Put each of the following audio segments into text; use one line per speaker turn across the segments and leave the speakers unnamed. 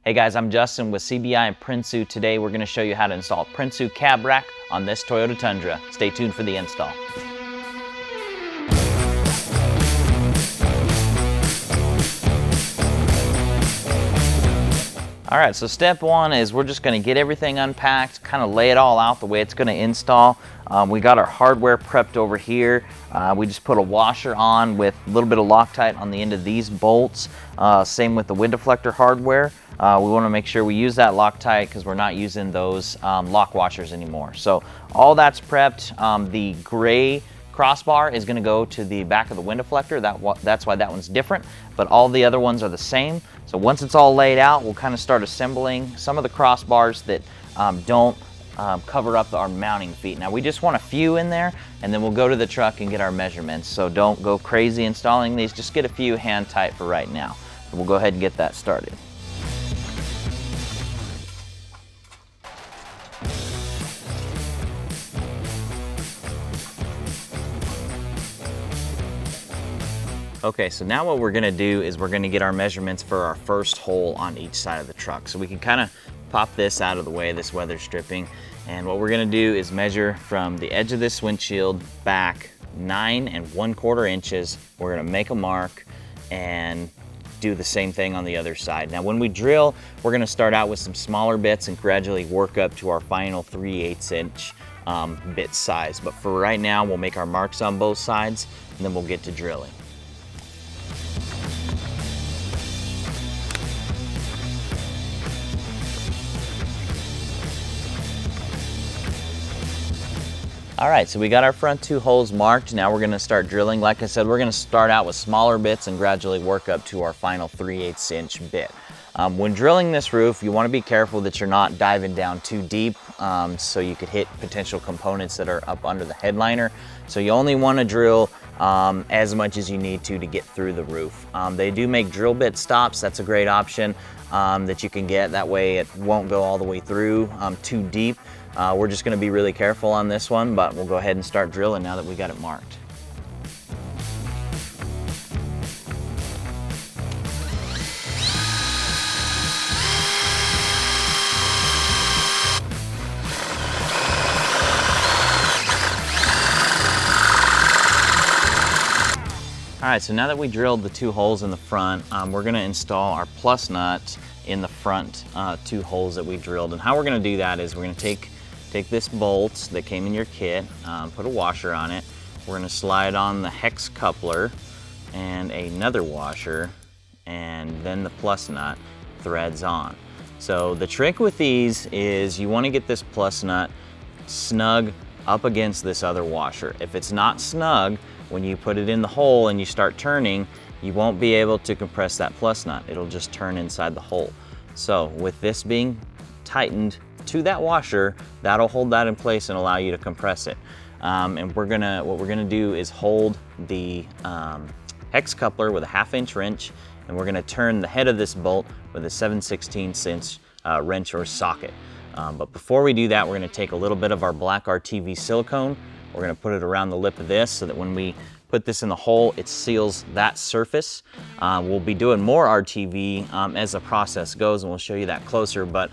Hey guys, I'm Justin with CBI and Prinsu. Today we're going to show you how to install Prinsu cab rack on this Toyota Tundra. Stay tuned for the install. All right, so step one is we're just going to get everything unpacked, kind of lay it all out the way it's going to install. We got our hardware prepped over here. We just put a washer on with a little bit of Loctite on the end of these bolts. Same with the wind deflector hardware. We want to make sure we use that Loctite because we're not using those lock washers anymore. So all that's prepped. The gray crossbar is going to go to the back of the wind deflector. That's why that one's different, but all the other ones are the same. So once it's all laid out, we'll kind of start assembling some of the crossbars that don't cover up our mounting feet. Now we just want a few in there, and then we'll go to the truck and get our measurements. So don't go crazy installing these, just get a few hand tight for right now. So we'll go ahead and get that started. Okay, so now what we're gonna do is we're gonna get our measurements for our first hole on each side of the truck. So we can kind of pop this out of the way, this weather stripping. And what we're gonna do is measure from the edge of this windshield back 9 1/4 inches. We're gonna make a mark and do the same thing on the other side. Now when we drill, we're gonna start out with some smaller bits and gradually work up to our final 3/8 inch bit size. But for right now, we'll make our marks on both sides and then we'll get to drilling. All right, so we got our front 2 holes marked. Now we're gonna start drilling. Like I said, we're gonna start out with smaller bits and gradually work up to our final 3/8 inch bit. When drilling this roof, you wanna be careful that you're not diving down too deep so you could hit potential components that are up under the headliner. So you only wanna drill as much as you need to get through the roof. They do make drill bit stops. That's a great option that you can get. That way it won't go all the way through too deep. We're just gonna be really careful on this one, but we'll go ahead and start drilling now that we got it marked. All right, so now that we drilled the 2 holes in the front, we're gonna install our plus nut in the front 2 holes that we drilled. And how we're gonna do that is we're gonna take this bolt that came in your kit, put a washer on it. We're gonna slide on the hex coupler and another washer, and then the plus nut threads on. So the trick with these is you wanna get this plus nut snug up against this other washer. If it's not snug, when you put it in the hole and you start turning, you won't be able to compress that plus nut. It'll just turn inside the hole. So with this being tightened to that washer, that'll hold that in place and allow you to compress it. And what we're gonna do is hold the hex coupler with a 1/2 inch wrench, and we're gonna turn the head of this bolt with a 7/16 inch wrench or socket. But before we do that, we're gonna take a little bit of our black RTV silicone. We're gonna put it around the lip of this so that when we put this in the hole, it seals that surface. We'll be doing more RTV as the process goes, and we'll show you that closer. But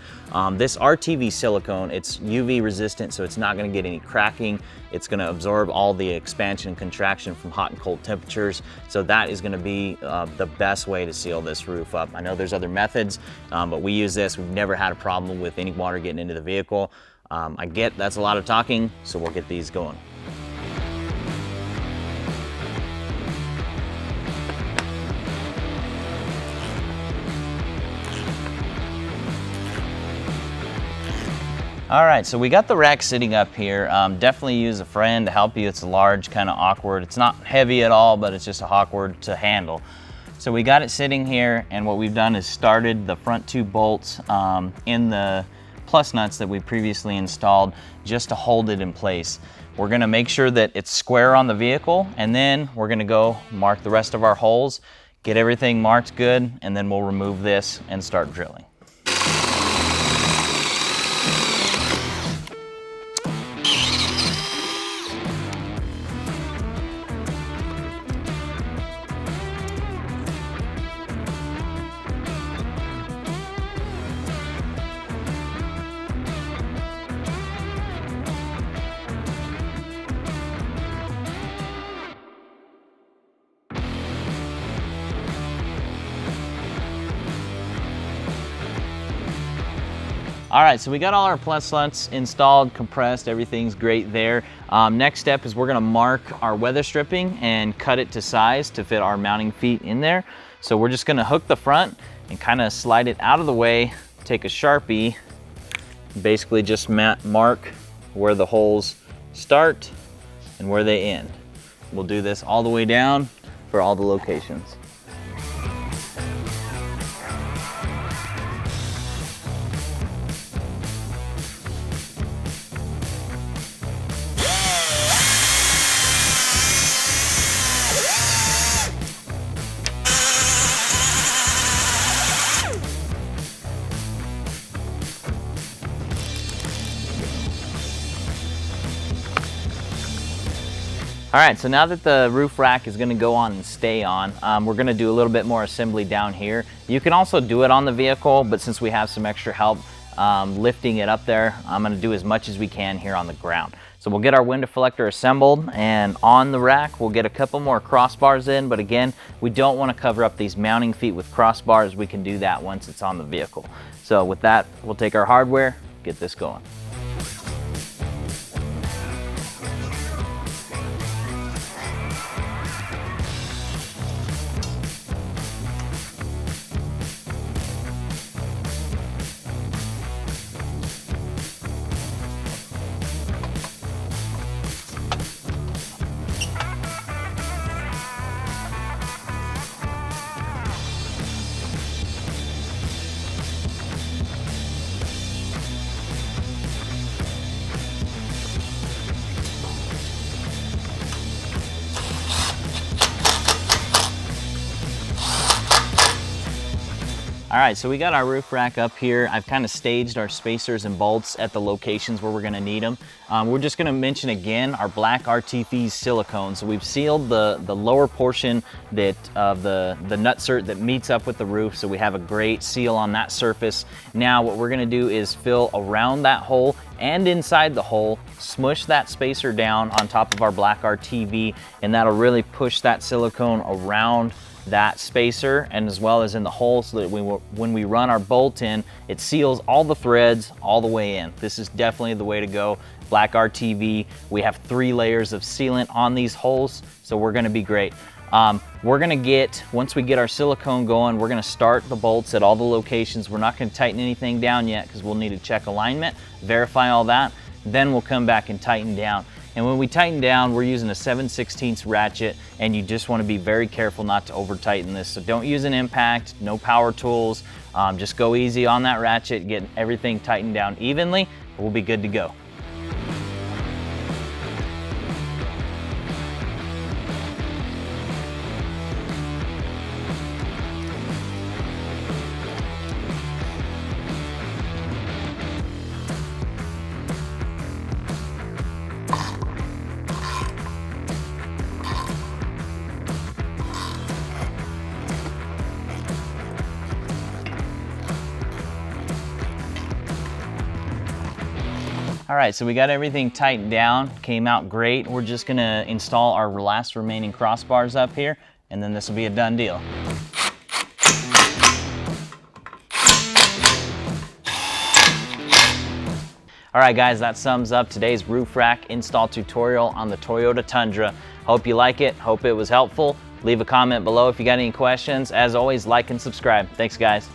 this RTV silicone, it's UV resistant, so it's not gonna get any cracking. It's gonna absorb all the expansion and contraction from hot and cold temperatures. So that is gonna be the best way to seal this roof up. I know there's other methods, but we use this. We've never had a problem with any water getting into the vehicle. I get that's a lot of talking, so we'll get these going. All right, so we got the rack sitting up here. Definitely use a friend to help you. It's large, kind of awkward. It's not heavy at all, but it's just awkward to handle. So we got it sitting here, and what we've done is started the front 2 bolts in the plus nuts that we previously installed just to hold it in place. We're gonna make sure that it's square on the vehicle, and then we're gonna go mark the rest of our holes, get everything marked good, and then we'll remove this and start drilling. All right, so we got all our plus nuts installed, compressed, everything's great there. Next step is we're gonna mark our weather stripping and cut it to size to fit our mounting feet in there. So we're just gonna hook the front and kind of slide it out of the way, take a Sharpie, basically just mark where the holes start and where they end. We'll do this all the way down for all the locations. All right, so now that the roof rack is gonna go on and stay on, we're gonna do a little bit more assembly down here. You can also do it on the vehicle, but since we have some extra help lifting it up there, I'm gonna do as much as we can here on the ground. So we'll get our window deflector assembled, and on the rack, we'll get a couple more crossbars in, but again, we don't wanna cover up these mounting feet with crossbars. We can do that once it's on the vehicle. So with that, we'll take our hardware, get this going. All right, so we got our roof rack up here. I've kind of staged our spacers and bolts at the locations where we're gonna need them. We're just gonna mention again our black RTFE silicone. So we've sealed the lower portion of the nutsert that meets up with the roof, so we have a great seal on that surface. Now what we're gonna do is fill around that hole and inside the hole, smush that spacer down on top of our black RTFE, and that'll really push that silicone around that spacer and as well as in the hole, so that when we run our bolt in, it seals all the threads all the way in. This is definitely the way to go. Black RTFE, we have 3 layers of sealant on these holes, so we're gonna be great. We're gonna once we get our silicone going, we're gonna start the bolts at all the locations. We're not gonna tighten anything down yet because we'll need to check alignment, verify all that, then we'll come back and tighten down. And when we tighten down, we're using a 7/16 ratchet, and you just want to be very careful not to over tighten this. So don't use an impact, no power tools, just go easy on that ratchet, get everything tightened down evenly, we'll be good to go. All right, so we got everything tightened down, came out great. We're just gonna install our last remaining crossbars up here, and then this will be a done deal. All right guys, that sums up today's roof rack install tutorial on the Toyota Tundra. Hope you like it, hope it was helpful. Leave a comment below if you got any questions. As always, like and subscribe. Thanks guys.